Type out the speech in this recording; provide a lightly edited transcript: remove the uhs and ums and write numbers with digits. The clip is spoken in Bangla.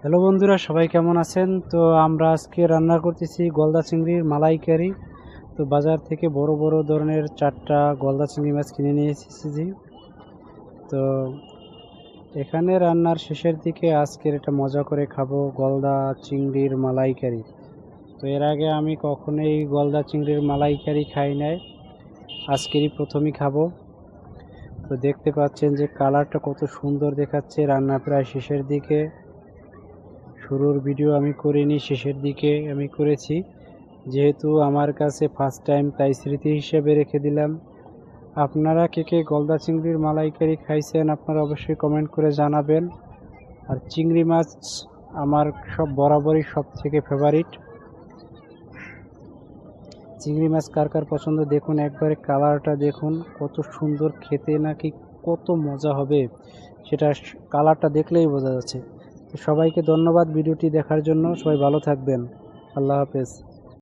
হ্যালো বন্ধুরা, সবাই কেমন আছেন? তো আমরা আজকে রান্না করতেছি গলদা চিংড়ির মালাইকারি। তো বাজার থেকে বড় বড় ধরনের 4টা গলদা চিংড়ি মাছ কিনে নিয়ে এসেছি। তো এখানে রান্নার শেষের দিকে আজকের এটা মজা করে খাবো গলদা চিংড়ির মালাইকারি। তো এর আগে আমি কখনোই গলদা চিংড়ির মালাইকারি খাই নাই, আজকেরই প্রথমই খাবো। তো দেখতে পাচ্ছেন যে কালারটা কত সুন্দর দেখাচ্ছে। রান্না প্রায় শেষের দিকে, শুরুর ভিডিও আমি করিনি, শেষের দিকে আমি করেছি, যেহেতু আমার কাছে ফার্স্ট টাইম, তাই স্মৃতি হিসেবে রেখে দিলাম। আপনারা কে কে গলদা চিংড়ির মালাইকারি খাইছেন আপনারা অবশ্যই কমেন্ট করে জানাবেন। আর চিংড়ি মাছ আমার বরাবরই সব থেকে ফেভারিট। চিংড়ি মাছ কার কার পছন্দ দেখুন, একবারে কালারটা দেখুন কত সুন্দর, খেতে নাকি কত মজা হবে সেটা কালারটা দেখলেই বোঝা যাচ্ছে। তো সবাইকে ধন্যবাদ ভিডিওটি দেখার জন্য। সবাই ভালো থাকবেন। আল্লাহ হাফেজ।